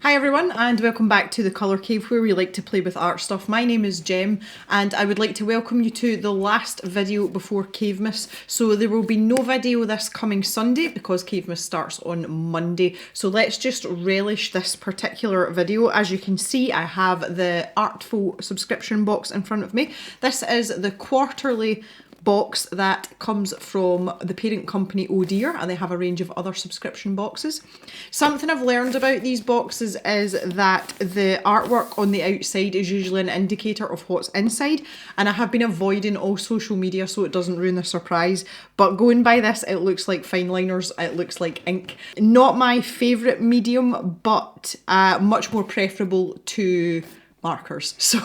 Hi everyone and welcome back to the Colour Cave where we like to play with art stuff. My name is Jem and I would like to welcome you to the last video before Cavemas. So there will be no video this coming Sunday because Cavemas starts on Monday. So let's just relish this particular video. As you can see, I have the Artful subscription box in front of me. This is the quarterly box that comes from the parent company Oh Dear, and they have a range of other subscription boxes. Something I've learned about these boxes is that the artwork on the outside is usually an indicator of what's inside, and I have been avoiding all social media so it doesn't ruin the surprise, but going by this, it looks like fine liners, it looks like ink. Not my favourite medium, but much more preferable to markers, so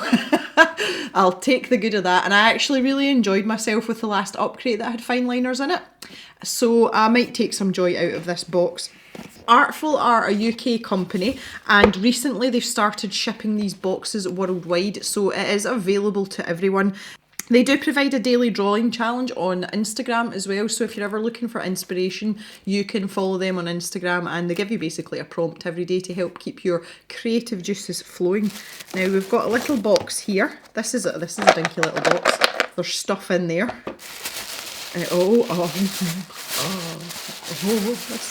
I'll take the good of that. And I actually really enjoyed myself with the last upgrade that had fine liners in it, so I might take some joy out of this box. Artful are a UK company and recently they've started shipping these boxes worldwide, so it is available to everyone. They do provide a daily drawing challenge on Instagram as well, so if you're ever looking for inspiration, you can follow them on Instagram and they give you basically a prompt every day to help keep your creative juices flowing. Now we've got a little box here. This is a dinky little box. There's stuff in there. This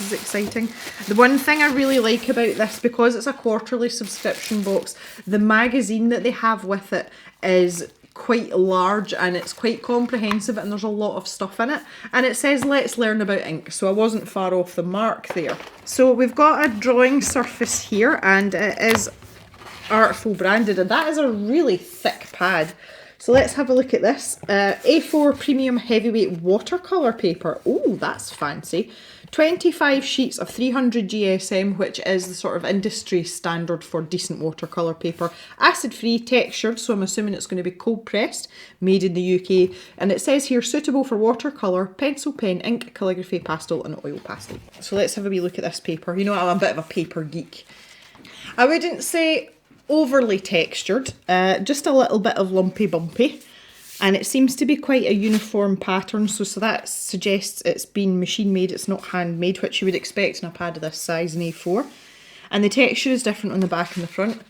is exciting. The one thing I really like about this, because it's a quarterly subscription box, the magazine that they have with it is quite large and it's quite comprehensive and there's a lot of stuff in it, and it says let's learn about ink, so I wasn't far off the mark there. So we've got a drawing surface here and it is Artful branded, and that is a really thick pad. So let's have a look at this. A4 premium heavyweight watercolour paper. Oh, that's fancy. 25 sheets of 300 GSM, which is the sort of industry standard for decent watercolour paper. Acid-free, textured, so I'm assuming it's going to be cold pressed, made in the UK. And it says here, suitable for watercolour, pencil, pen, ink, calligraphy, pastel and oil pastel. So let's have a wee look at this paper. You know, I'm a bit of a paper geek. I wouldn't say overly textured, just a little bit of lumpy bumpy, and it seems to be quite a uniform pattern, so that suggests it's been machine made, it's not handmade, which you would expect in a pad of this size in A4. And the texture is different on the back and the front,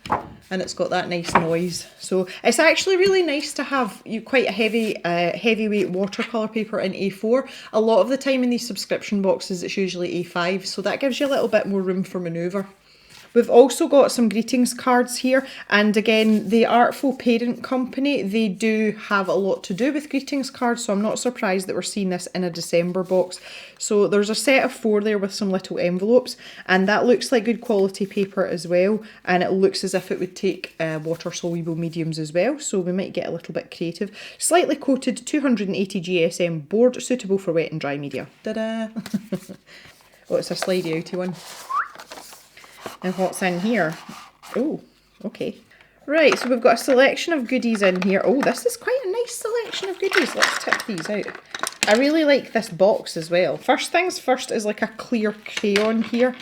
and it's got that nice noise. So it's actually really nice to have quite a heavyweight watercolour paper in A4. A lot of the time in these subscription boxes it's usually A5, so that gives you a little bit more room for manoeuvre. We've also got some greetings cards here, and again, the Artful parent company, they do have a lot to do with greetings cards, so I'm not surprised that we're seeing this in a December box. So there's a set of 4 there with some little envelopes, and that looks like good quality paper as well, and it looks as if it would take water soluble mediums as well, so we might get a little bit creative. Slightly coated 280 GSM board, suitable for wet and dry media. Ta-da! Oh, it's a slidey outy one. And what's in here? Oh, okay. Right, so we've got a selection of goodies in here. Oh, this is quite a nice selection of goodies. Let's tip these out. I really like this box as well. First things first is like a clear crayon here.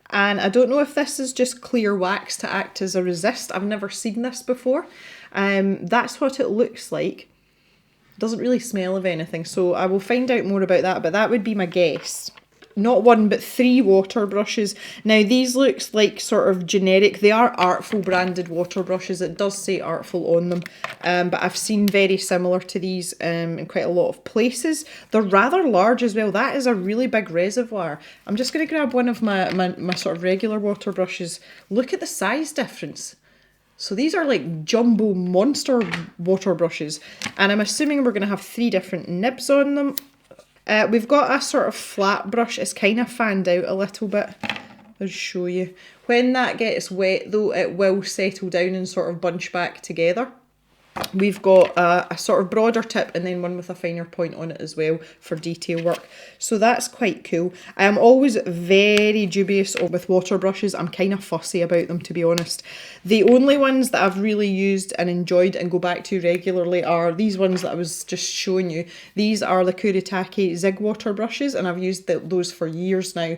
And I don't know if this is just clear wax to act as a resist. I've never seen this before. That's what it looks like. It doesn't really smell of anything, so I will find out more about that, but that would be my guess. Not 1 but 3 water brushes. Now these looks like sort of generic. They are Artful branded water brushes. It does say Artful on them, but I've seen very similar to these in quite a lot of places. They're rather large as well. That is a really big reservoir. I'm just going to grab one of my sort of regular water brushes. Look at the size difference. So these are like jumbo monster water brushes, and I'm assuming we're going to have 3 different nibs on them. We've got a sort of flat brush. It's kind of fanned out a little bit. I'll show you. When that gets wet though, it will settle down and sort of bunch back together. We've got a sort of broader tip and then one with a finer point on it as well for detail work. So that's quite cool. I am always very dubious with water brushes. I'm kind of fussy about them, to be honest. The only ones that I've really used and enjoyed and go back to regularly are these ones that I was just showing you. These are the Kuretake Zig water brushes, and I've used those for years now.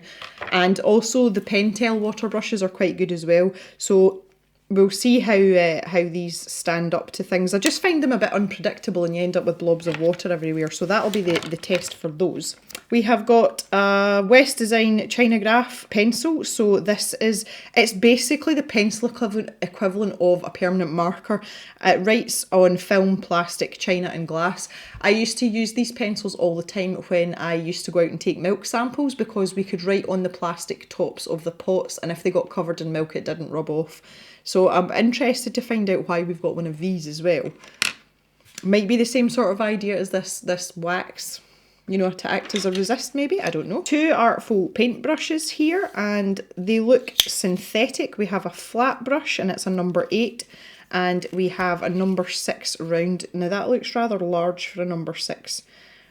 And also the Pentel water brushes are quite good as well. So we'll see how these stand up to things. I just find them a bit unpredictable and you end up with blobs of water everywhere. So that'll be the test for those. We have got a West Design Chinograph pencil. So it's basically the pencil equivalent of a permanent marker. It writes on film, plastic, china and glass. I used to use these pencils all the time when I used to go out and take milk samples, because we could write on the plastic tops of the pots, and if they got covered in milk it didn't rub off. So I'm interested to find out why we've got one of these as well. Might be the same sort of idea as this wax, you know, to act as a resist maybe, I don't know. 2 Artful paintbrushes here, and they look synthetic. We have a flat brush and it's a number 8, and we have a number 6 round. Now that looks rather large for a number 6.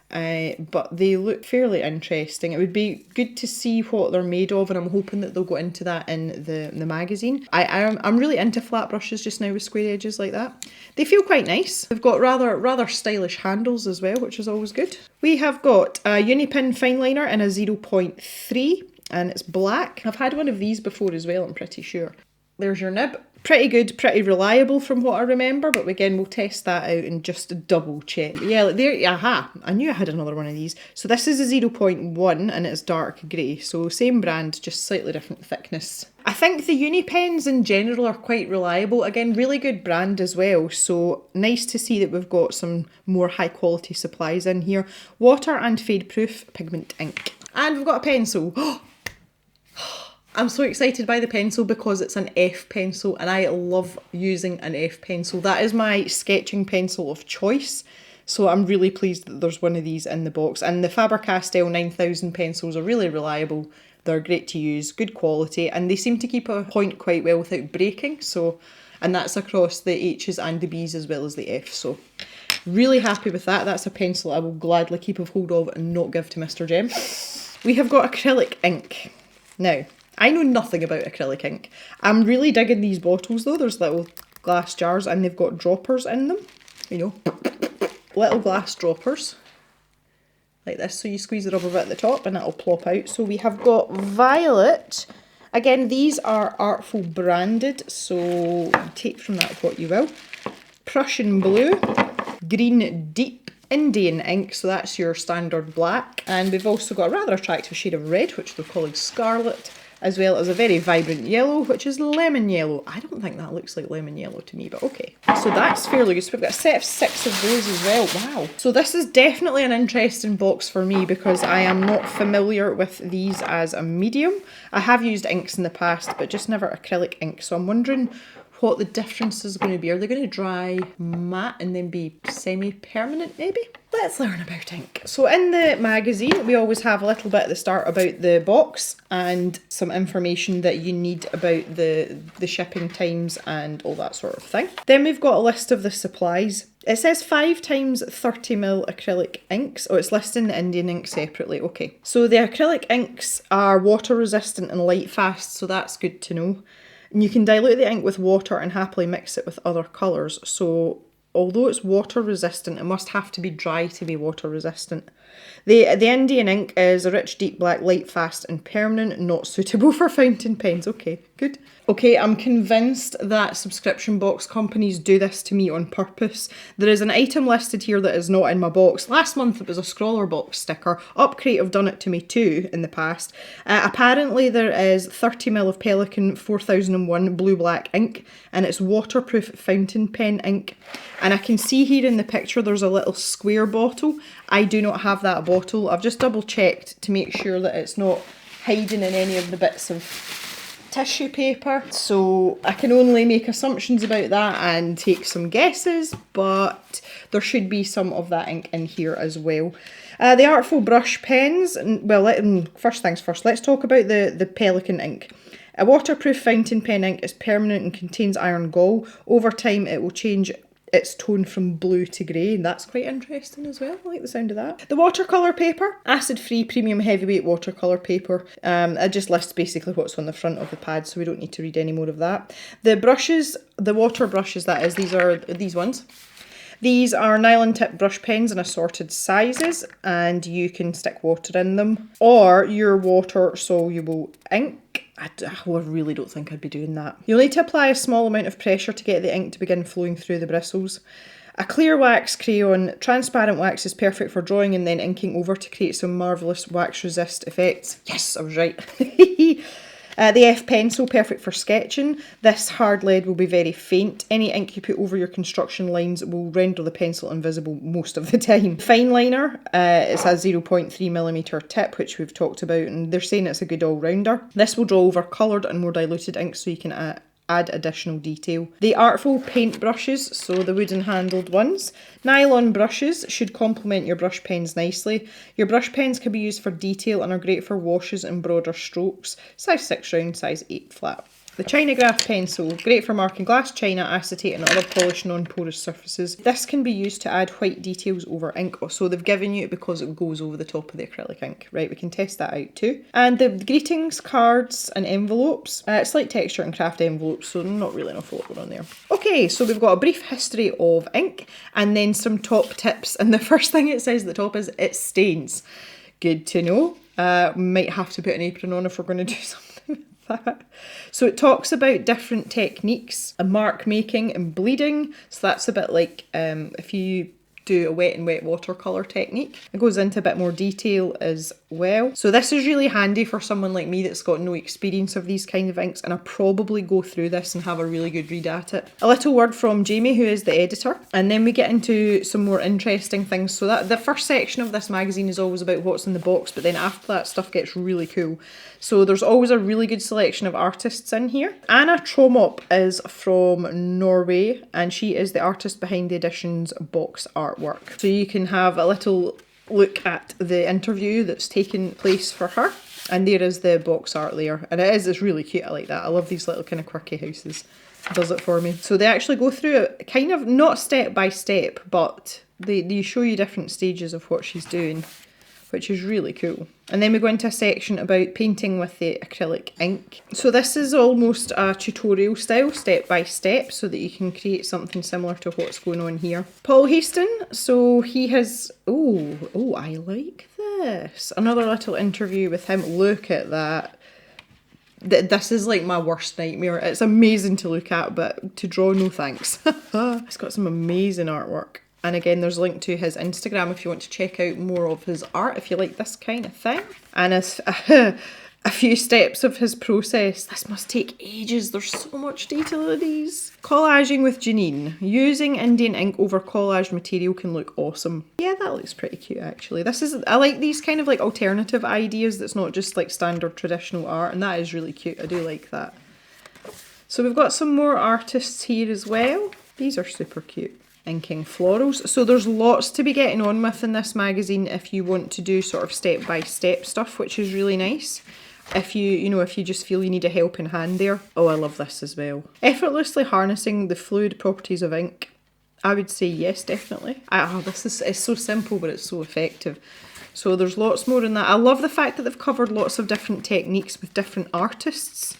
But they look fairly interesting. It would be good to see what they're made of, and I'm hoping that they'll go into that in the magazine. I'm really into flat brushes just now with square edges like that. They feel quite nice. They've got rather stylish handles as well, which is always good. We have got a Unipin fineliner in a 0.3 and it's black. I've had one of these before as well, I'm pretty sure. There's your nib. Pretty good, pretty reliable from what I remember, but again, we'll test that out and just double check. Yeah, there, aha, I knew I had another one of these. So this is a 0.1 and it's dark grey, so same brand, just slightly different thickness. I think the Unipens in general are quite reliable. Again, really good brand as well, so nice to see that we've got some more high quality supplies in here. Water and fade proof pigment ink. And we've got a pencil. I'm so excited by the pencil because it's an F pencil and I love using an F pencil. That is my sketching pencil of choice. So I'm really pleased that there's one of these in the box. And the Faber-Castell 9000 pencils are really reliable. They're great to use, good quality, and they seem to keep a point quite well without breaking. So, and that's across the H's and the B's as well as the F. So really happy with that. That's a pencil I will gladly keep a hold of and not give to Mr. Jem. We have got acrylic ink. Now, I know nothing about acrylic ink. I'm really digging these bottles though. There's little glass jars and they've got droppers in them. You know, little glass droppers. Like this. So you squeeze the rubber bit at the top and it'll plop out. So we have got violet. Again, these are Artful branded. So take from that what you will. Prussian blue. Green deep. Indian ink, so that's your standard black. And we've also got a rather attractive shade of red, which they're calling scarlet, as well as a very vibrant yellow, which is lemon yellow. I don't think that looks like lemon yellow to me, but okay. So that's fairly good. So we've got a set of 6 of those as well. Wow. So this is definitely an interesting box for me because I am not familiar with these as a medium. I have used inks in the past, but just never acrylic ink. So I'm wondering what the difference is going to be. Are they going to dry matte and then be semi-permanent maybe? Let's learn about ink. So in the magazine, we always have a little bit at the start about the box and some information that you need about the shipping times and all that sort of thing. Then we've got a list of the supplies. It says 5 times 30ml acrylic inks. Oh, it's listing the Indian ink separately. Okay. So the acrylic inks are water resistant and light fast, so that's good to know. And you can dilute the ink with water and happily mix it with other colours. So although it's water resistant, it must have to be dry to be water resistant. The Indian ink is a rich, deep black, light, fast and permanent, not suitable for fountain pens. Okay, good. Okay, I'm convinced that subscription box companies do this to me on purpose. There is an item listed here that is not in my box. Last month it was a Scroller box sticker. Upcrate have done it to me too in the past. Apparently there is 30ml of Pelikan 4001 blue-black ink and it's waterproof fountain pen ink. And I can see here in the picture there's a little square bottle. I do not have that bottle. I've just double checked to make sure that it's not hiding in any of the bits of tissue paper, so I can only make assumptions about that and take some guesses, but there should be some of that ink in here as well. The Artful brush pens, well, first things first, let's talk about the Pelikan ink. A waterproof fountain pen ink is permanent and contains iron gall. Over time it will change its tone from blue to grey, and that's quite interesting as well. I like the sound of that. The watercolour paper, acid-free premium heavyweight watercolour paper. It just lists basically what's on the front of the pad, so we don't need to read any more of that. The brushes, the water brushes that is, these are these ones. These are nylon tip brush pens in assorted sizes, and you can stick water in them, or your water soluble ink. I really don't think I'd be doing that. You'll need to apply a small amount of pressure to get the ink to begin flowing through the bristles. A clear wax crayon, transparent wax is perfect for drawing and then inking over to create some marvellous wax resist effects. Yes, I was right. The F pencil, perfect for sketching. This hard lead will be very faint. Any ink you put over your construction lines will render the pencil invisible most of the time. Fine liner, it's a 0.3mm tip, which we've talked about, and they're saying it's a good all-rounder. This will draw over coloured and more diluted ink so you can add additional detail. The Artful paint brushes, so the wooden handled ones. Nylon brushes should complement your brush pens nicely. Your brush pens can be used for detail and are great for washes and broader strokes. Size 6 round, size 8 flat. The Chinograph pencil, great for marking glass, china, acetate and other polished non-porous surfaces. This can be used to add white details over ink. So they've given you it because it goes over the top of the acrylic ink. Right, we can test that out too. And the greetings, cards and envelopes. Slight texture and craft envelopes, so not really an awful lot going on there. Okay, so we've got a brief history of ink and then some top tips. And the first thing it says at the top is it stains. Good to know. Might have to put an apron on if we're going to do something. So it talks about different techniques, mark making and bleeding. So that's a bit like if you do a wet and wet watercolour technique. It goes into a bit more detail as well. So this is really handy for someone like me that's got no experience of these kind of inks, and I'll probably go through this and have a really good read at it. A little word from Jamie, who is the editor, and then we get into some more interesting things. So that the first section of this magazine is always about what's in the box, but then after that stuff gets really cool. So there's always a really good selection of artists in here. Anna Tromop is from Norway, and she is the artist behind the edition's box artwork. So you can have a little look at the interview that's taken place for her. And there is the box art there. And it's really cute, I like that. I love these little kind of quirky houses. It does it for me. So they actually go through it kind of not step by step, but they show you different stages of what she's doing, which is really cool. And then we go into a section about painting with the acrylic ink. So this is almost a tutorial style, step by step, so that you can create something similar to what's going on here. Paul Haston, so he has, oh, I like this. Another little interview with him. Look at that. This is like my worst nightmare. It's amazing to look at, but to draw, no thanks. It's got some amazing artwork. And again, there's a link to his Instagram if you want to check out more of his art, if you like this kind of thing. And a few steps of his process. This must take ages. There's so much detail in these. Collaging with Janine. Using Indian ink over collaged material can look awesome. Yeah, that looks pretty cute actually. I like these kind of like alternative ideas that's not just like standard traditional art, and that is really cute. I do like that. So we've got some more artists here as well. These are super cute. Inking florals. So there's lots to be getting on with in this magazine if you want to do sort of step-by-step stuff, which is really nice. If you just feel you need a helping hand there. Oh, I love this as well. Effortlessly harnessing the fluid properties of ink. I would say yes, definitely. It's so simple, but it's so effective. So there's lots more in that. I love the fact that they've covered lots of different techniques with different artists.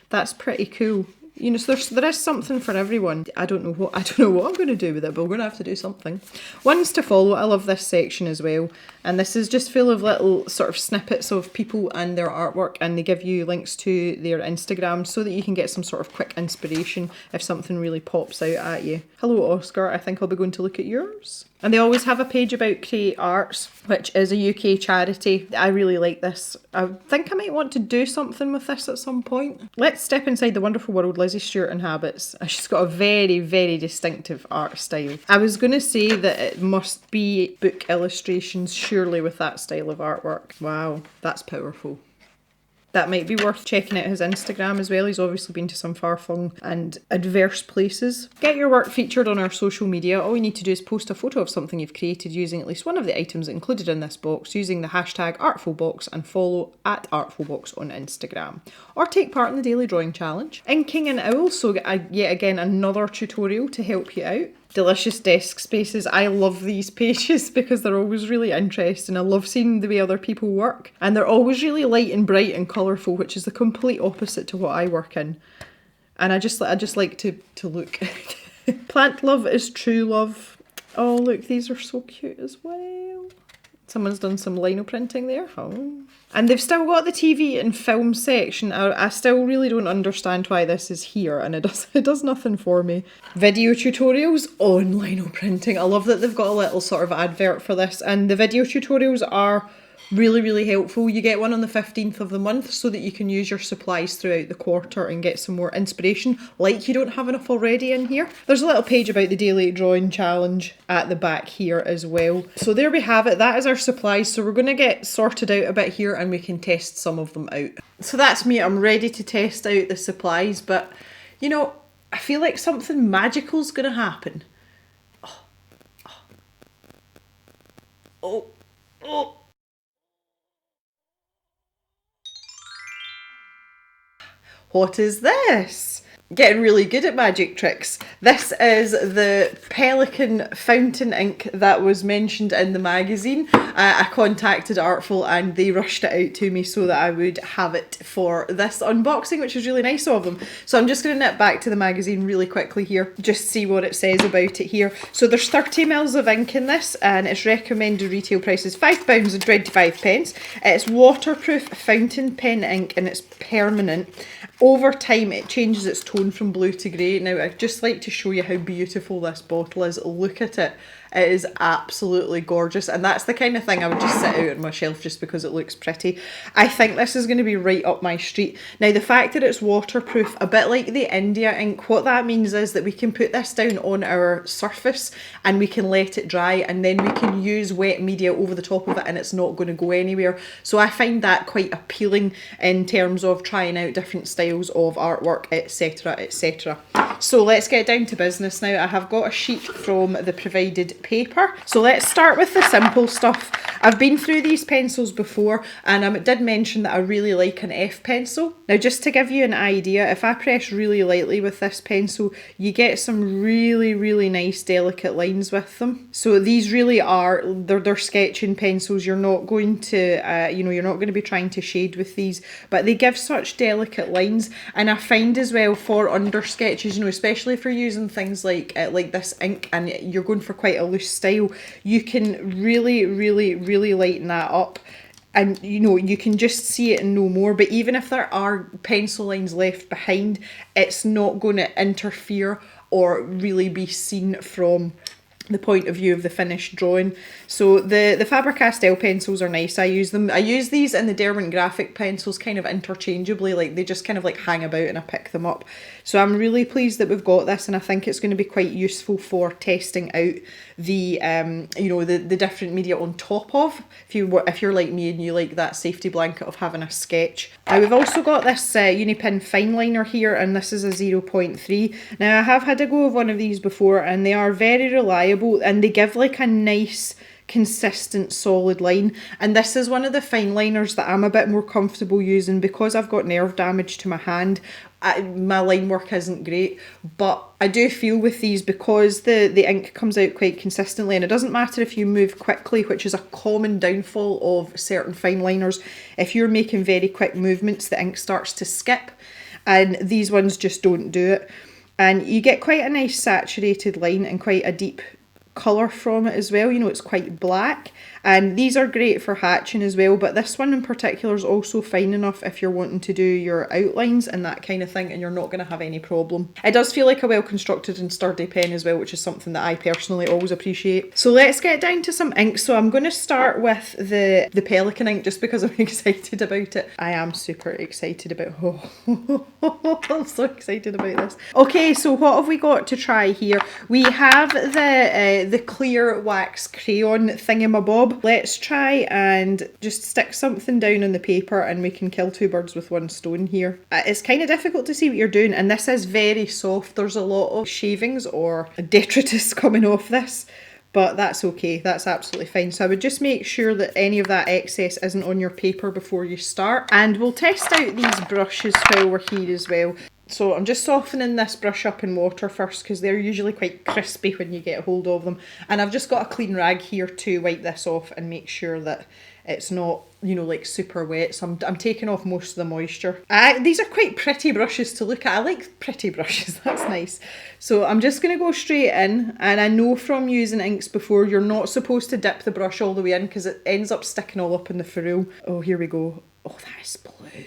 That's pretty cool. You know, so there is something for everyone. I don't know what I'm going to do with it, but we're going to have to do something. Ones to follow. I love this section as well. And this is just full of little sort of snippets of people and their artwork, and they give you links to their Instagram so that you can get some sort of quick inspiration if something really pops out at you. Hello, Oscar. I think I'll be going to look at yours. And they always have a page about Create Arts, which is a UK charity. I really like this. I think I might want to do something with this at some point. Let's step inside the wonderful world Lizzie Stewart inhabits. She's got a very, very distinctive art style. I was going to say that it must be book illustrations, surely, with that style of artwork. Wow, that's powerful. That might be worth checking out his Instagram as well. He's obviously been to some far-flung and adverse places. Get your work featured on our social media. All you need to do is post a photo of something you've created using at least one of the items included in this box using the hashtag ArtfulBox and follow at ArtfulBox on Instagram. Or take part in the daily drawing challenge. Inking an owl, so yet again another tutorial to help you out. Delicious desk spaces. I love these pages because they're always really interesting. I love seeing the way other people work, and they're always really light and bright and colourful, which is the complete opposite to what I work in. And I just like to look. Plant love is true love. Oh look, these are so cute as well. Someone's done some lino printing there. Oh. And they've still got the TV and film section. I still really don't understand why this is here, and it does nothing for me. Video tutorials on lino printing. I love that they've got a little sort of advert for this, and the video tutorials are really, really helpful. You get one on the 15th of the month so that you can use your supplies throughout the quarter and get some more inspiration, like you don't have enough already in here. There's a little page about the daily drawing challenge at the back here as well. So there we have it. That is our supplies. So we're going to get sorted out a bit here and we can test some of them out. So that's me. I'm ready to test out the supplies, but you know, I feel like something magical's going to happen. Oh. What is this? Getting really good at magic tricks. This is the Pelican fountain ink that was mentioned in the magazine. I contacted Artful and they rushed it out to me so that I would have it for this unboxing, which was really nice of them. So I'm just going to nip back to the magazine really quickly here, just see what it says about it here. So there's 30 mils of ink in this and its recommended retail price is £5.25. It's waterproof fountain pen ink and it's permanent. Over time it changes its tone from blue to grey. Now I'd just like to show you how beautiful this bottle is. Look at it. It is absolutely gorgeous, and that's the kind of thing I would just sit out on my shelf just because it looks pretty. I think this is going to be right up my street. Now the fact that it's waterproof, a bit like the India ink, what that means is that we can put this down on our surface and we can let it dry, and then we can use wet media over the top of it and it's not going to go anywhere. So I find that quite appealing in terms of trying out different styles of artwork, etc, etc. So let's get down to business now. I have got a sheet from the provided paper. So let's start with the simple stuff. I've been through these pencils before and I did mention that I really like an F pencil. Now just to give you an idea, if I press really lightly with this pencil, you get some really, really nice delicate lines with them. So these really are, they're sketching pencils. You're not going to, you're not going to be trying to shade with these, but they give such delicate lines. And I find as well for under sketches, especially if you're using things like this ink and you're going for quite a loose style, you can really, really, really lighten that up. And you can just see it and no more. But even if there are pencil lines left behind, it's not going to interfere or really be seen from the point of view of the finished drawing. So the Faber-Castell pencils are nice. I use them. I use these and the Derwent graphic pencils kind of interchangeably, like they just kind of like hang about and I pick them up. So I'm really pleased that we've got this, and I think it's going to be quite useful for testing out the the different media on top of, if you're like me and you like that safety blanket of having a sketch. Now we've also got this Unipin fine liner here, and this is a 0.3. Now I have had a go of one of these before and they are very reliable and they give like a nice consistent solid line, and this is one of the fine liners that I'm a bit more comfortable using because I've got nerve damage to my hand. My line work isn't great, but I do feel with these, because the ink comes out quite consistently, and it doesn't matter if you move quickly, which is a common downfall of certain fine liners. If you're making very quick movements, the ink starts to skip, and these ones just don't do it. And you get quite a nice saturated line and quite a deep colour from it as well. It's quite black, and these are great for hatching as well, but this one in particular is also fine enough if you're wanting to do your outlines and that kind of thing, and you're not going to have any problem. It does feel like a well constructed and sturdy pen as well, which is something that I personally always appreciate. So let's get down to some ink. So I'm going to start with the Pelican ink just because I'm excited about it. I am super excited about I'm so excited about this. Okay, so what have we got to try here? We have the clear wax crayon thingamabob. Let's try and just stick something down on the paper and we can kill two birds with one stone here. It's kind of difficult to see what you're doing, and this is very soft. There's a lot of shavings or detritus coming off this, but that's okay. That's absolutely fine. So I would just make sure that any of that excess isn't on your paper before you start. And we'll test out these brushes while we're here as well. So I'm just softening this brush up in water first because they're usually quite crispy when you get hold of them. And I've just got a clean rag here to wipe this off and make sure that it's not, you know, like super wet. So I'm taking off most of the moisture. These are quite pretty brushes to look at. I like pretty brushes, that's nice. So I'm just going to go straight in, and I know from using inks before, you're not supposed to dip the brush all the way in because it ends up sticking all up in the ferrule. Oh, here we go. Oh, that is blue.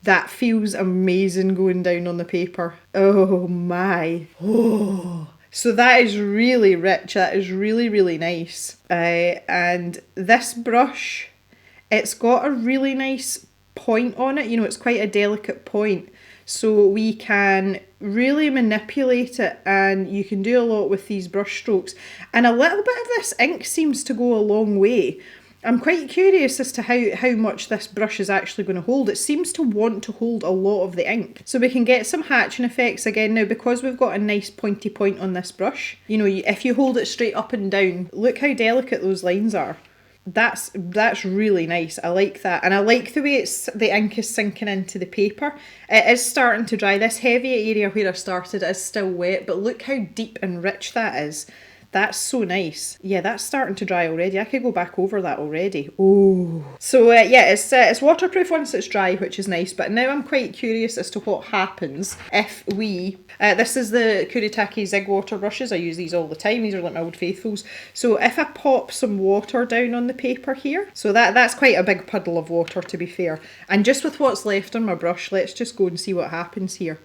That feels amazing going down on the paper. Oh my. Oh. So that is really rich. That is really, really nice. And this brush, it's got a really nice point on it. You know, it's quite a delicate point. So we can really manipulate it, and you can do a lot with these brush strokes. And a little bit of this ink seems to go a long way. I'm quite curious as to how much this brush is actually going to hold. It seems to want to hold a lot of the ink. So we can get some hatching effects again now because we've got a nice pointy point on this brush. You know, if you hold it straight up and down, look how delicate those lines are. That's really nice. I like that. And I like the way the ink is sinking into the paper. It is starting to dry. This heavy area where I started is still wet, but look how deep and rich that is. That's so nice. Yeah, that's starting to dry already. I could go back over that already. Oh. So yeah, it's waterproof once it's dry, which is nice. But now I'm quite curious as to what happens if we... this is the Kuretake Zig water brushes. I use these all the time. These are like my old faithfuls. So if I pop some water down on the paper here, so that's quite a big puddle of water, to be fair. And just with what's left on my brush, let's just go and see what happens here.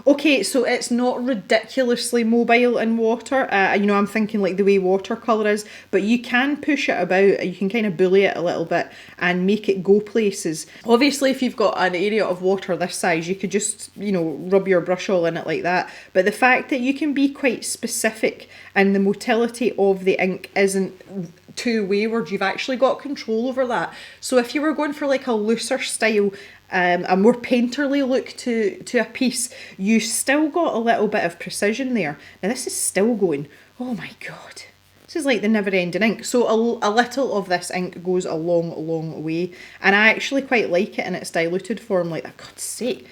Okay, so it's not ridiculously mobile in water. You know, I'm thinking like the way watercolour is, but you can push it about, you can kind of bully it a little bit and make it go places. Obviously, if you've got an area of water this size, you could just, you know, rub your brush all in it like that. But the fact that you can be quite specific and the motility of the ink isn't too wayward, you've actually got control over that. So if you were going for like a looser style, a more painterly look to a piece, you still got a little bit of precision there. Now this is still going. Oh my god. This is like the never-ending ink. So a little of this ink goes a long, long way. And I actually quite like it in its diluted form, like that. God's sake.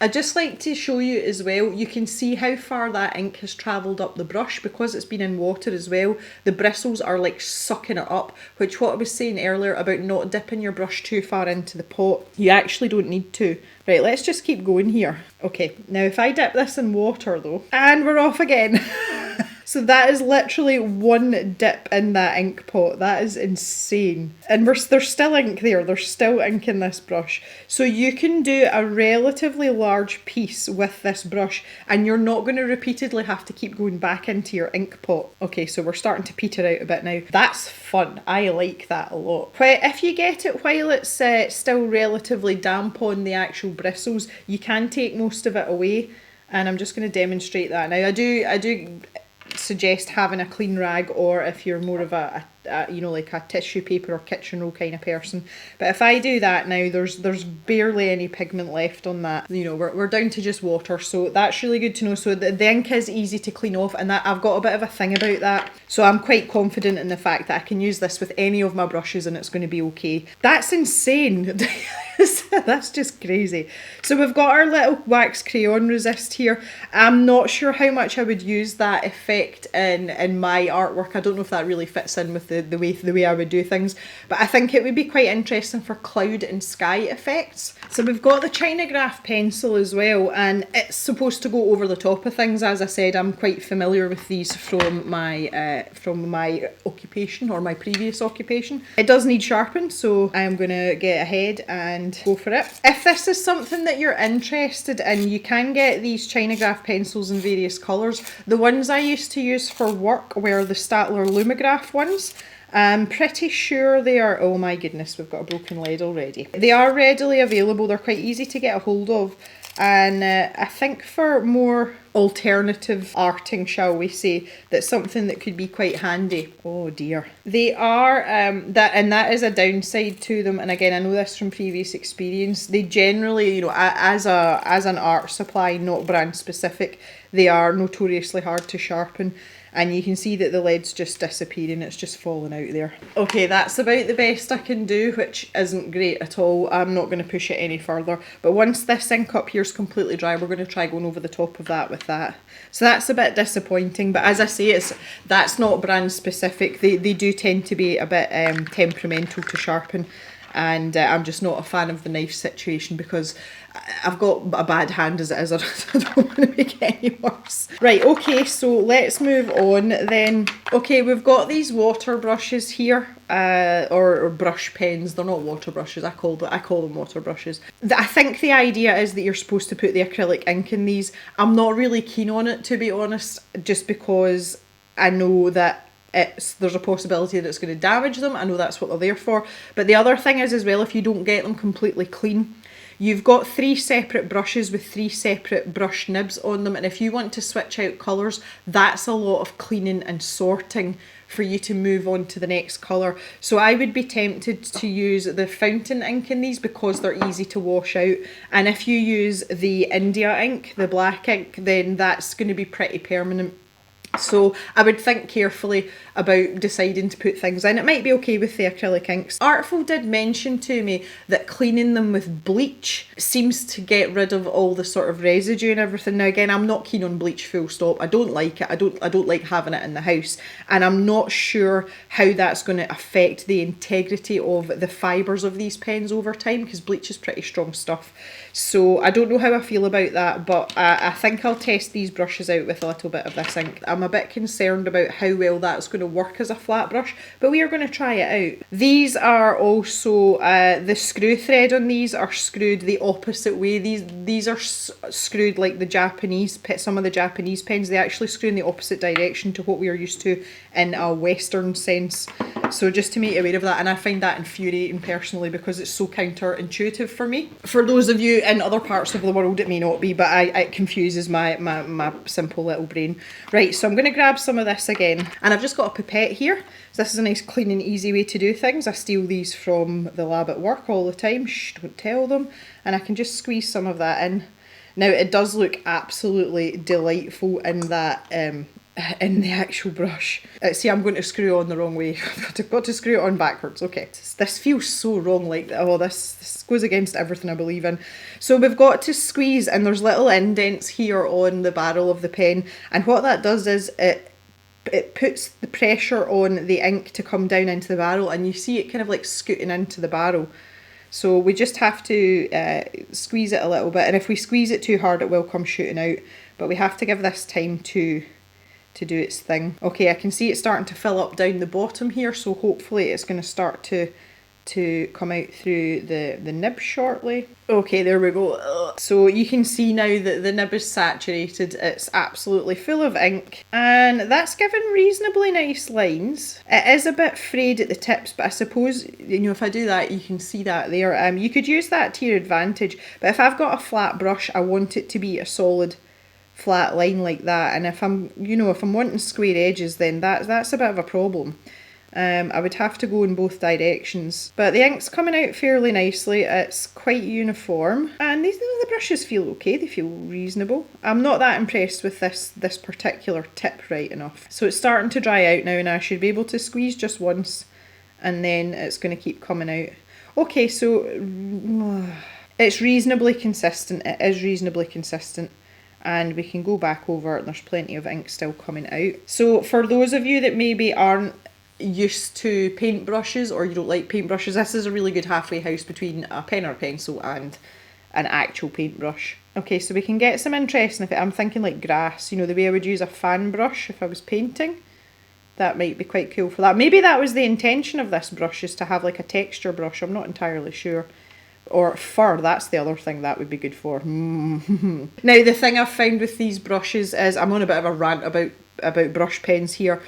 I'd just like to show you as well, you can see how far that ink has travelled up the brush because it's been in water as well. The bristles are like sucking it up, which what I was saying earlier about not dipping your brush too far into the pot, you actually don't need to. Right, let's just keep going here. Okay, now if I dip this in water though, and we're off again. So that is literally one dip in that ink pot. That is insane. And there's still ink there. There's still ink in this brush. So you can do a relatively large piece with this brush and you're not going to repeatedly have to keep going back into your ink pot. Okay, so we're starting to peter out a bit now. That's fun. I like that a lot. If you get it while it's still relatively damp on the actual bristles, you can take most of it away. And I'm just going to demonstrate that now. I do suggest having a clean rag, or if you're more of a you know, like a tissue paper or kitchen roll kind of person. But if I do that now, there's barely any pigment left on that. You know, we're down to just water, so that's really good to know. So the ink is easy to clean off, and that I've got a bit of a thing about that. So I'm quite confident in the fact that I can use this with any of my brushes and it's going to be okay. That's insane. That's just crazy. So we've got our little wax crayon resist here. I'm not sure how much I would use that effect in my artwork. I don't know if that really fits in with the way I would do things, but I think it would be quite interesting for cloud and sky effects. So we've got the Chinagraph pencil as well, and it's supposed to go over the top of things. As I said, I'm quite familiar with these from my occupation, or my previous occupation. It does need sharpened, so I am going to get ahead and go for it. If this is something that you're interested in, you can get these Chinagraph pencils in various colours. The ones I used to use for work were the Staedtler Lumograph ones. I'm pretty sure they are, oh my goodness, we've got a broken lead already. They are readily available, they're quite easy to get a hold of. And I think for more alternative arting, shall we say, that's something that could be quite handy. Oh dear. They are, that is a downside to them. And again, I know this from previous experience. They generally, you know, as an art supply, not brand specific, they are notoriously hard to sharpen. and you can see that the lead's just disappearing, it's just falling out there. Okay, that's about the best I can do, which isn't great at all. I'm not going to push it any further, but once this ink up here is completely dry, we're going to try going over the top of that with that. So that's a bit disappointing, but as I say, that's not brand specific. They do tend to be a bit temperamental to sharpen, and I'm just not a fan of the knife situation because I've got a bad hand as it is. I don't want to make it any worse. Right, okay, so let's move on then. Okay, we've got these water brushes here, or brush pens. They're not water brushes, I call them water brushes. I think the idea is that you're supposed to put the acrylic ink in these. I'm not really keen on it, to be honest, just because I know that there's a possibility that it's going to damage them. I know that's what they're there for. But the other thing is as well, if you don't get them completely clean, you've got 3 separate brushes with 3 separate brush nibs on them, and if you want to switch out colours, that's a lot of cleaning and sorting for you to move on to the next colour. So I would be tempted to use the fountain ink in these because they're easy to wash out, and if you use the India ink, the black ink, then that's going to be pretty permanent. So I would think carefully about deciding to put things in. It might be okay with the acrylic inks. Artful did mention to me that cleaning them with bleach seems to get rid of all the sort of residue and everything. Now again, I'm not keen on bleach, full stop. I don't like it. I don't like having it in the house, and I'm not sure how that's going to affect the integrity of the fibres of these pens over time, because bleach is pretty strong stuff. So I don't know how I feel about that, but I think I'll test these brushes out with a little bit of this ink. I'm a bit concerned about how well that's going to work as a flat brush, but we are going to try it out. These are also, the screw thread on these are screwed the opposite way. These are screwed like the Japanese, some of the Japanese pens, they actually screw in the opposite direction to what we are used to in a Western sense. So just to make you aware of that, and I find that infuriating personally because it's so counterintuitive for me. For those of you in other parts of the world it may not be, but it confuses my simple little brain. Right, so I'm going to grab some of this again, and I've just got a pipette here. So this is a nice clean and easy way to do things. I steal these from the lab at work all the time, shh, don't tell them. And I can just squeeze some of that in. Now it does look absolutely delightful in that in the actual brush. See, I'm going to screw on the wrong way. I've got to screw it on backwards. Okay, this feels so wrong, like, oh, this goes against everything I believe in. So we've got to squeeze, and there's little indents here on the barrel of the pen, and what that does is it puts the pressure on the ink to come down into the barrel, and you see it kind of like scooting into the barrel. So we just have to squeeze it a little bit, and if we squeeze it too hard it will come shooting out, but we have to give this time to do its thing. Okay, I can see it starting to fill up down the bottom here, so hopefully it's going to start to come out through the nib shortly. Okay, there we go. Ugh. So you can see now that the nib is saturated, it's absolutely full of ink, and that's given reasonably nice lines. It is a bit frayed at the tips, but I suppose, you know, if I do that, you can see that there. You could use that to your advantage, but if I've got a flat brush, I want it to be a solid flat line like that, and if I'm wanting square edges, then that's a bit of a problem. I would have to go in both directions, but the ink's coming out fairly nicely. It's quite uniform, and the brushes feel okay, they feel reasonable. I'm not that impressed with this particular tip right enough. So it's starting to dry out now, and I should be able to squeeze just once, and then it's going to keep coming out. Okay, so it's reasonably consistent. It is reasonably consistent. And we can go back over it, and there's plenty of ink still coming out. So for those of you that maybe aren't used to paintbrushes, or you don't like paintbrushes, this is a really good halfway house between a pen or a pencil and an actual paintbrush. Okay, so we can get some interesting effect. I'm thinking like grass, you know, the way I would use a fan brush if I was painting. That might be quite cool for that. Maybe that was the intention of this brush, is to have like a texture brush. I'm not entirely sure. Or fur, that's the other thing that would be good for. Now the thing I've found with these brushes is, I'm on a bit of a rant about brush pens here.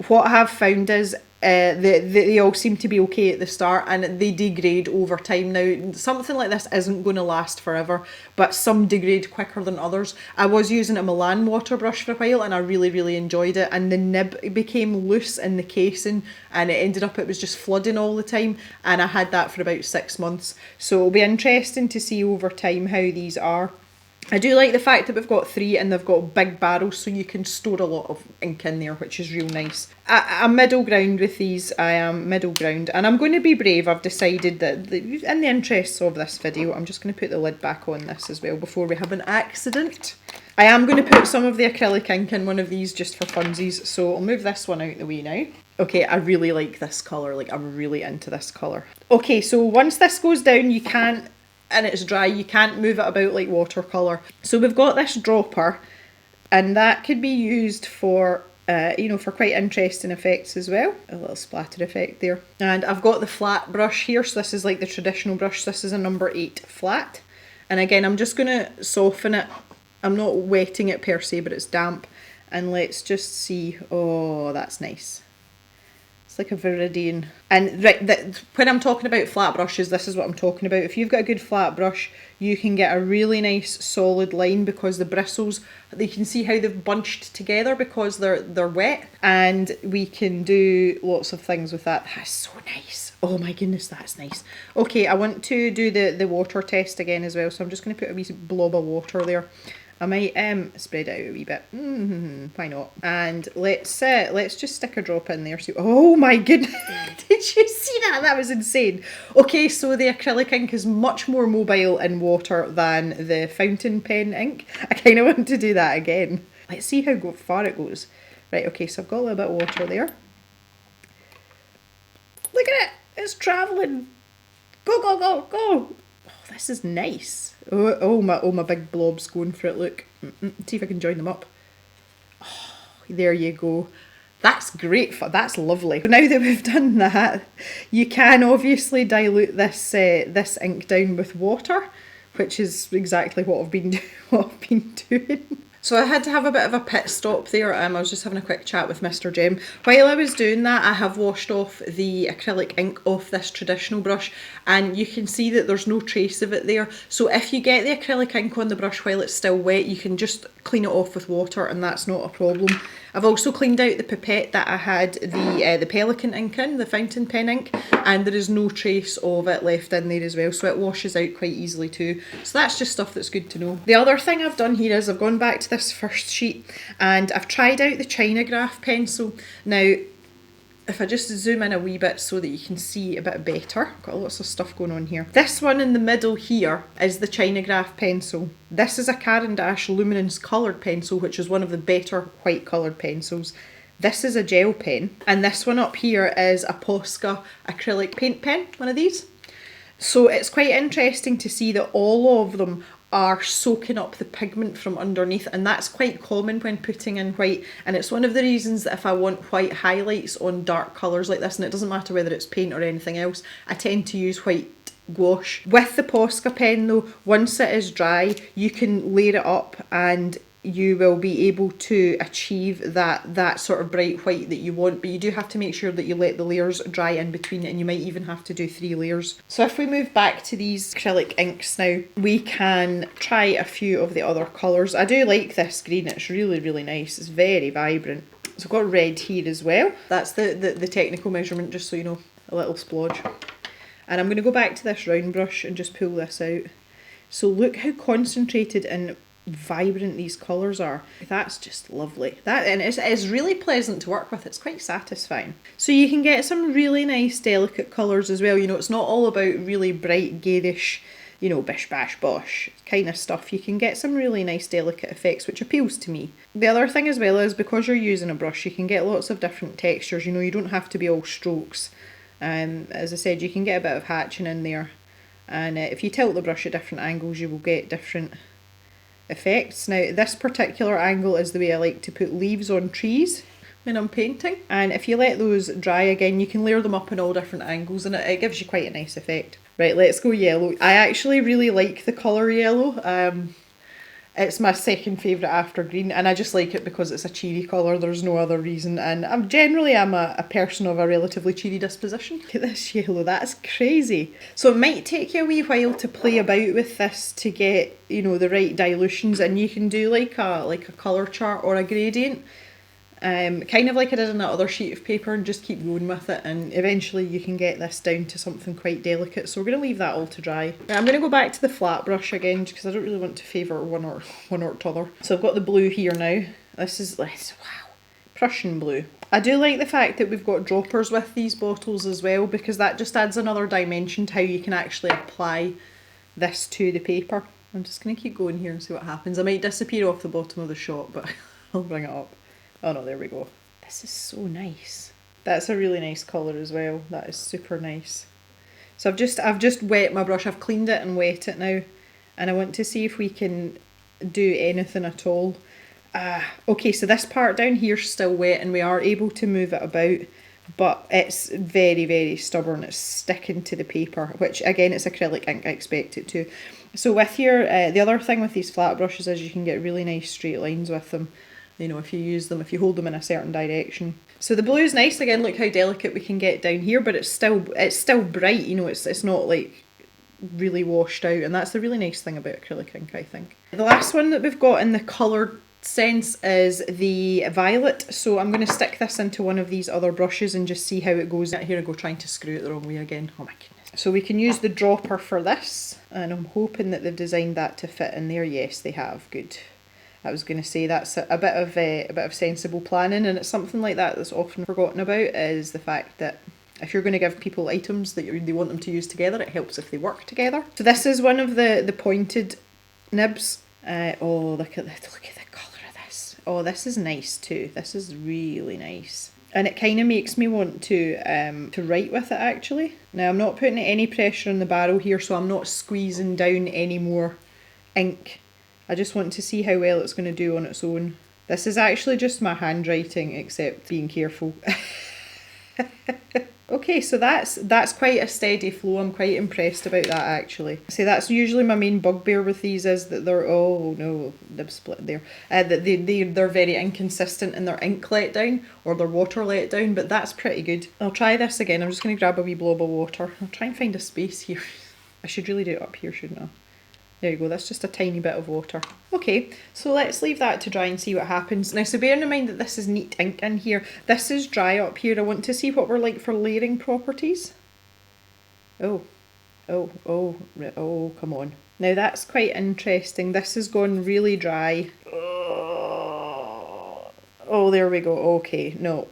What I have found is they all seem to be okay at the start, and they degrade over time. Now something like this isn't going to last forever, but some degrade quicker than others. I was using a Milan water brush for a while, and I really enjoyed it, and the nib became loose in the casing, and it was just flooding all the time, and I had that for about 6 months. So it'll be interesting to see over time how these are. I do like the fact that we've got 3 and they've got big barrels, so you can store a lot of ink in there, which is real nice. I'm middle ground with these. I am middle ground, and I'm going to be brave. I've decided that in the interests of this video, I'm just going to put the lid back on this as well before we have an accident. I am going to put some of the acrylic ink in one of these just for funsies, so I'll move this one out the way now. Okay, I really like this colour, like I'm really into this colour. Okay, so once this goes down, you can't, and it's dry, you can't move it about like watercolour. So we've got this dropper, and that could be used for, you know, for quite interesting effects as well. A little splatter effect there. And I've got the flat brush here, so this is like the traditional brush. This is a number 8 flat. And again, I'm just going to soften it. I'm not wetting it per se, but it's damp. And let's just see. Oh, that's nice. It's like a viridian. And right, when I'm talking about flat brushes, this is what I'm talking about. If you've got a good flat brush, you can get a really nice solid line because the bristles, you can see how they've bunched together because they're wet. And we can do lots of things with that. That's so nice. Oh my goodness, that's nice. Okay, I want to do the water test again as well. So I'm just going to put a wee blob of water there. I might spread it out a wee bit. Why not? And let's just stick a drop in there. So, oh my goodness, did you see that? That was insane. Okay, so the acrylic ink is much more mobile in water than the fountain pen ink. I kind of want to do that again. Let's see how far it goes. Right, okay, so I've got a little bit of water there. Look at it, it's travelling. Go, go, go, go. Oh, this is nice. Oh my big blob's going for it, look. See if I can join them up. Oh, there you go. That's great fun. That's lovely. So now that we've done that, you can obviously dilute this ink down with water, which is exactly what I've been doing. So I had to have a bit of a pit stop there. I was just having a quick chat with Mr. Jem. While I was doing that, I have washed off the acrylic ink off this traditional brush, and you can see that there's no trace of it there. So if you get the acrylic ink on the brush while it's still wet, you can just clean it off with water and that's not a problem. I've also cleaned out the pipette that I had the Pelican ink in, the fountain pen ink, and there is no trace of it left in there as well, so it washes out quite easily too. So that's just stuff that's good to know. The other thing I've done here is I've gone back to this first sheet and I've tried out the Chinagraph pencil. Now, if I just zoom in a wee bit so that you can see a bit better, got lots of stuff going on here. This one in the middle here is the Chinagraph pencil. This is a Caran d'Ache Luminance coloured pencil, which is one of the better white coloured pencils. This is a gel pen, and this one up here is a Posca acrylic paint pen, one of these. So it's quite interesting to see that all of them are soaking up the pigment from underneath, and that's quite common when putting in white, and it's one of the reasons that if I want white highlights on dark colours like this, and it doesn't matter whether it's paint or anything else, I tend to use white gouache. With the Posca pen though, once it is dry, you can layer it up and you will be able to achieve that sort of bright white that you want, but you do have to make sure that you let the layers dry in between, and you might even have to do 3 layers. So if we move back to these acrylic inks now, we can try a few of the other colours. I do like this green, it's really, really nice. It's very vibrant. So I've got red here as well. That's the technical measurement, just so you know, a little splodge. And I'm going to go back to this round brush and just pull this out. So look how concentrated and vibrant these colours are. That's just lovely. And it's really pleasant to work with. It's quite satisfying. So you can get some really nice delicate colours as well. You know, it's not all about really bright garish, you know, bish bash bosh kind of stuff. You can get some really nice delicate effects, which appeals to me. The other thing as well is because you're using a brush, you can get lots of different textures. You know, you don't have to be all strokes. As I said, you can get a bit of hatching in there, and if you tilt the brush at different angles, you will get different effects. Now this particular angle is the way I like to put leaves on trees when I'm painting, and if you let those dry again, you can layer them up in all different angles and it gives you quite a nice effect. Right, let's go yellow. I actually really like the colour yellow. It's my second favourite after green, and I just like it because it's a cheery colour. There's no other reason, and I'm a person of a relatively cheery disposition. Look at this yellow, that's crazy. So it might take you a wee while to play about with this to get, you know, the right dilutions, and you can do like a colour chart or a gradient. kind of like I did on that other sheet of paper, and just keep going with it, and eventually you can get this down to something quite delicate. So we're going to leave that all to dry. I'm going to go back to the flat brush again because I don't really want to favour one or t'other. So I've got the blue here now. This is, wow, Prussian blue. I do like the fact that we've got droppers with these bottles as well, because that just adds another dimension to how you can actually apply this to the paper. I'm just going to keep going here and see what happens. I might disappear off the bottom of the shot, but I'll bring it up. Oh no, there we go. This is so nice. That's a really nice colour as well. That is super nice. So I've just wet my brush. I've cleaned it and wet it now, and I want to see if we can do anything at all. Okay, so this part down here is still wet and we are able to move it about, but it's very, very stubborn. It's sticking to the paper, which again, it's acrylic ink, I expect it to. So with your, the other thing with these flat brushes is you can get really nice straight lines with them, you know, if you use them, if you hold them in a certain direction. So the blue is nice. Again, look how delicate we can get down here, but it's still bright, you know, it's not like really washed out, and that's the really nice thing about acrylic ink, I think. The last one that we've got in the coloured sense is the violet, so I'm going to stick this into one of these other brushes and just see how it goes. Here I go trying to screw it the wrong way again. Oh my goodness. So we can use the dropper for this, and I'm hoping that they've designed that to fit in there. Yes, they have. Good. I was going to say that's a bit of sensible planning, and it's something like that that's often forgotten about, is the fact that if you're going to give people items that they want them to use together, it helps if they work together. So this is one of the pointed nibs. Oh, look at the colour of this. Oh, this is nice too. This is really nice. And it kind of makes me want to write with it actually. Now I'm not putting any pressure on the barrel here, so I'm not squeezing down any more ink. I just want to see how well it's going to do on its own. This is actually just my handwriting, except being careful. Okay, so that's quite a steady flow. I'm quite impressed about that actually. See, that's usually my main bugbear with these, is that they're, oh no, nib split there. That they're very inconsistent in their ink letdown or their water letdown, but that's pretty good. I'll try this again. I'm just going to grab a wee blob of water. I'll try and find a space here. I should really do it up here, shouldn't I? There you go, that's just a tiny bit of water. Okay, so let's leave that to dry and see what happens. Now, so bearing in mind that this is neat ink in here, this is dry up here. I want to see what we're like for layering properties. Oh, come on. Now that's quite interesting. This has gone really dry. Oh, there we go. Okay, no,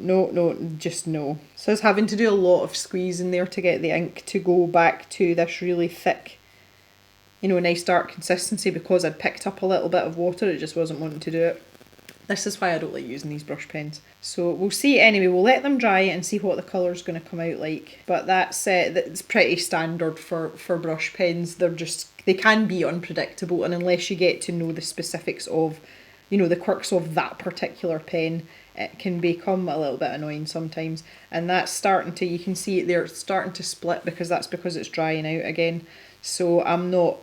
just no. So I was having to do a lot of squeezing there to get the ink to go back to this really thick, you know, nice dark consistency, because I'd picked up a little bit of water. It just wasn't wanting to do it. This is why I don't like using these brush pens. So we'll see anyway. We'll let them dry and see what the colour's going to come out like. But that's pretty standard for brush pens. They can be unpredictable, and unless you get to know the specifics of, you know, the quirks of that particular pen, it can become a little bit annoying sometimes. And that's starting to, you can see it there, it's starting to split because it's drying out again. So I'm not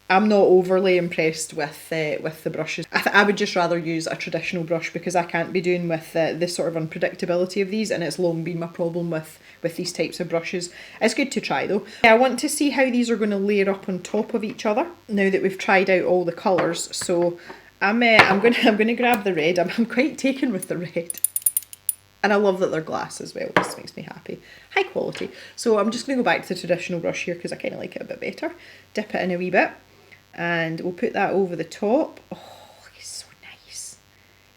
overly impressed with the brushes. I would just rather use a traditional brush, because I can't be doing with this sort of unpredictability of these, and it's long been my problem with these types of brushes. It's good to try though. I want to see how these are going to layer up on top of each other now that we've tried out all the colours. So I'm going to grab the red. I'm quite taken with the red. And I love that they're glass as well. This makes me happy. High quality. So I'm just going to go back to the traditional brush here because I kind of like it a bit better. Dip it in a wee bit. And we'll put that over the top. Oh, it's so nice.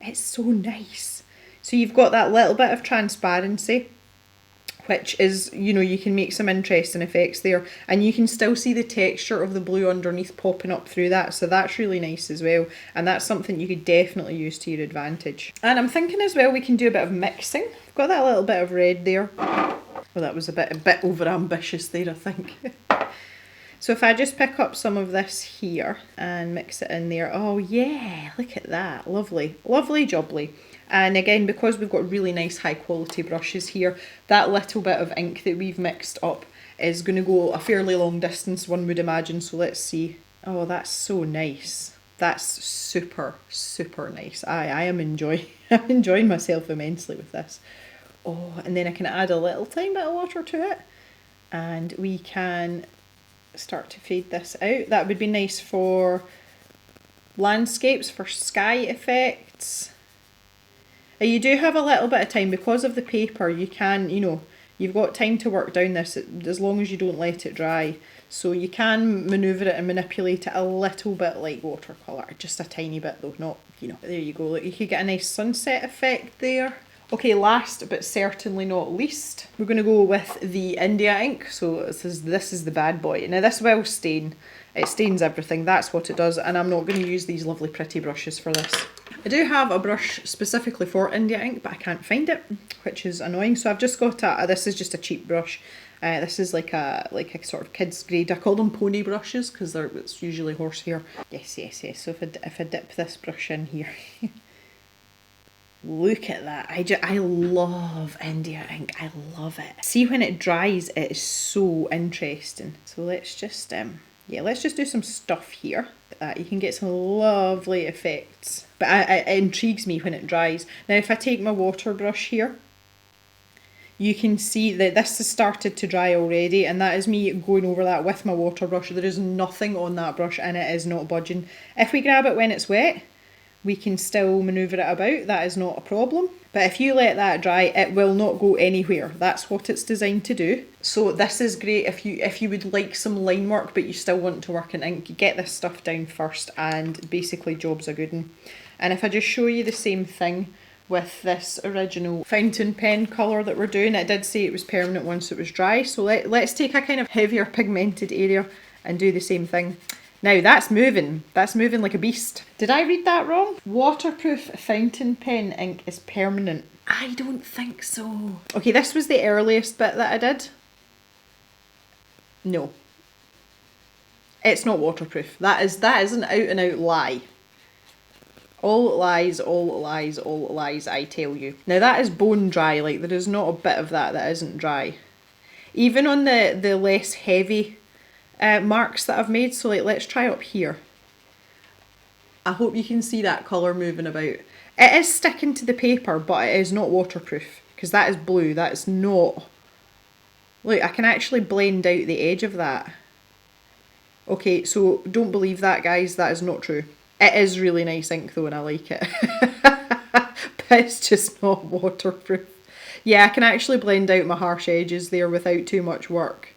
It's so nice. So you've got that little bit of transparency, which is, you know, you can make some interesting effects there. And you can still see the texture of the blue underneath popping up through that. So that's really nice as well. And that's something you could definitely use to your advantage. And I'm thinking as well we can do a bit of mixing. I've got that little bit of red there. Well, that was a bit over ambitious there, I think. So if I just pick up some of this here and mix it in there. Oh yeah, look at that. Lovely. Lovely jubbly. And again, because we've got really nice high quality brushes here, that little bit of ink that we've mixed up is going to go a fairly long distance, one would imagine. So let's see. Oh, that's so nice. That's super, super nice. I am I'm enjoying myself immensely with this. Oh, and then I can add a little tiny bit of water to it, and we can start to fade this out. That would be nice for landscapes, for sky effects. You do have a little bit of time because of the paper. You can, you know, you've got time to work down this as long as you don't let it dry. So you can manoeuvre it and manipulate it a little bit like watercolour. Just a tiny bit though, not, you know, there you go. Look, you could get a nice sunset effect there. Okay, last but certainly not least, we're going to go with the India ink. So this is the bad boy. Now this will stain. It stains everything, that's what it does, and I'm not going to use these lovely pretty brushes for this. I do have a brush specifically for India ink, but I can't find it, which is annoying. So I've just got this is just a cheap brush. This is like a sort of kids grade. I call them pony brushes because it's usually horsehair. Yes. So if I dip this brush in here, look at that. I love India ink. I love it. See when it dries, it is so interesting. So let's just let's just do some stuff here. You can get some lovely effects. But it intrigues me when it dries. Now if I take my water brush here, you can see that this has started to dry already, and that is me going over that with my water brush. There is nothing on that brush and it is not budging. If we grab it when it's wet, we can still manoeuvre it about. That is not a problem. But if you let that dry, it will not go anywhere. That's what it's designed to do. So this is great if you would like some line work but you still want to work in ink. You get this stuff down first and basically job's a good one. And if I just show you the same thing with this original fountain pen colour that we're doing, it did say it was permanent once it was dry. So let's take a kind of heavier pigmented area and do the same thing. Now that's moving like a beast. Did I read that wrong? Waterproof fountain pen ink is permanent. I don't think so. Okay, this was the earliest bit that I did. No. It's not waterproof. That is an out and out lie. All lies, all lies, all lies, I tell you. Now that is bone dry, like there is not a bit of that isn't dry. Even on the less heavy marks that I've made, so like let's try up here. I hope you can see that colour moving about. It is sticking to the paper, but it is not waterproof, because that is blue, that is not... Look, I can actually blend out the edge of that. Okay, so don't believe that, guys, that is not true. It is really nice ink though, and I like it. But it's just not waterproof. Yeah, I can actually blend out my harsh edges there without too much work.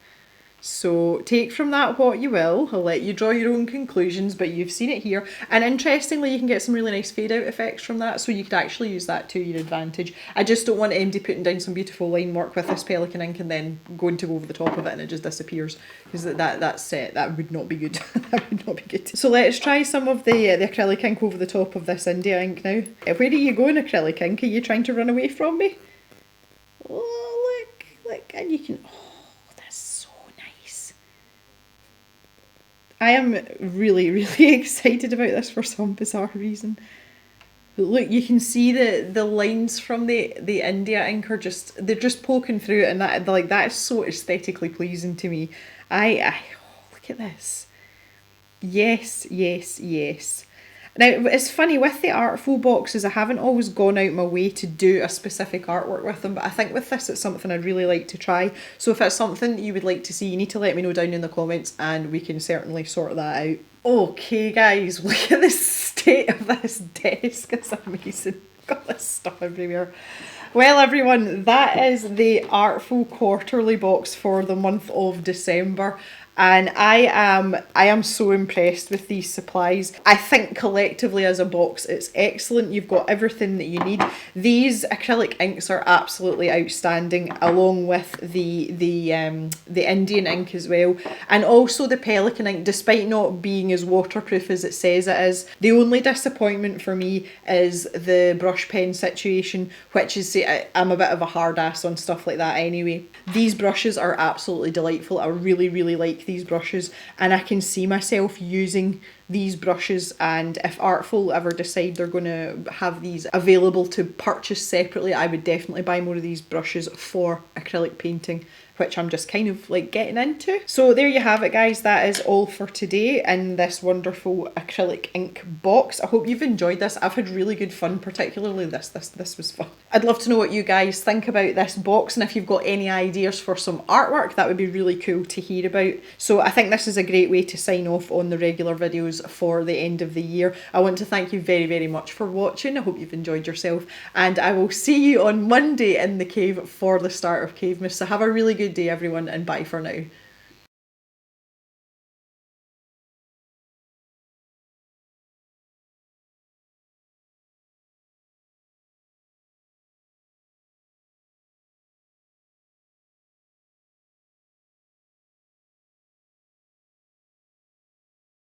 So take from that what you will. I'll let you draw your own conclusions, but you've seen it here. And interestingly, you can get some really nice fade out effects from that, so you could actually use that to your advantage. I just don't want MD putting down some beautiful line work with this Pelican ink and then going to go over the top of it and it just disappears, because that would not be good. That would not be good. So let's try some of the acrylic ink over the top of this India ink now. Where are you going, acrylic ink? Are you trying to run away from me? Oh, look, and you can... I am really, really excited about this for some bizarre reason. But look, you can see the lines from the India ink are they're just poking through it, and that is so aesthetically pleasing to me. Oh, look at this. Yes. Now, it's funny, with the Artful boxes, I haven't always gone out my way to do a specific artwork with them, but I think with this it's something I'd really like to try. So if it's something that you would like to see, you need to let me know down in the comments and we can certainly sort that out. Okay guys, look at the state of this desk, it's amazing. Got this stuff everywhere. Well everyone, that is the Artful quarterly box for the month of December. And I am so impressed with these supplies. I think collectively as a box it's excellent. You've got everything that you need. These acrylic inks are absolutely outstanding, along with the Indian ink as well, and also the Pelican ink, despite not being as waterproof as it says it is. The only disappointment for me is the brush pen situation, which is, I'm a bit of a hard ass on stuff like that anyway. These brushes are absolutely delightful. I really like these brushes, and I can see myself using these brushes, and if Artful ever decide they're going to have these available to purchase separately, I would definitely buy more of these brushes for acrylic painting, which I'm just kind of like getting into. So there you have it guys, that is all for today in this wonderful acrylic ink box. I hope you've enjoyed this. I've had really good fun, particularly this was fun. I'd love to know what you guys think about this box, and if you've got any ideas for some artwork, that would be really cool to hear about. So I think this is a great way to sign off on the regular videos orders for the end of the year. I want to thank you very, very much for watching. I hope you've enjoyed yourself, and I will see you on Monday in the cave for the start of Cavemas. So have a really good day, everyone, and bye for now.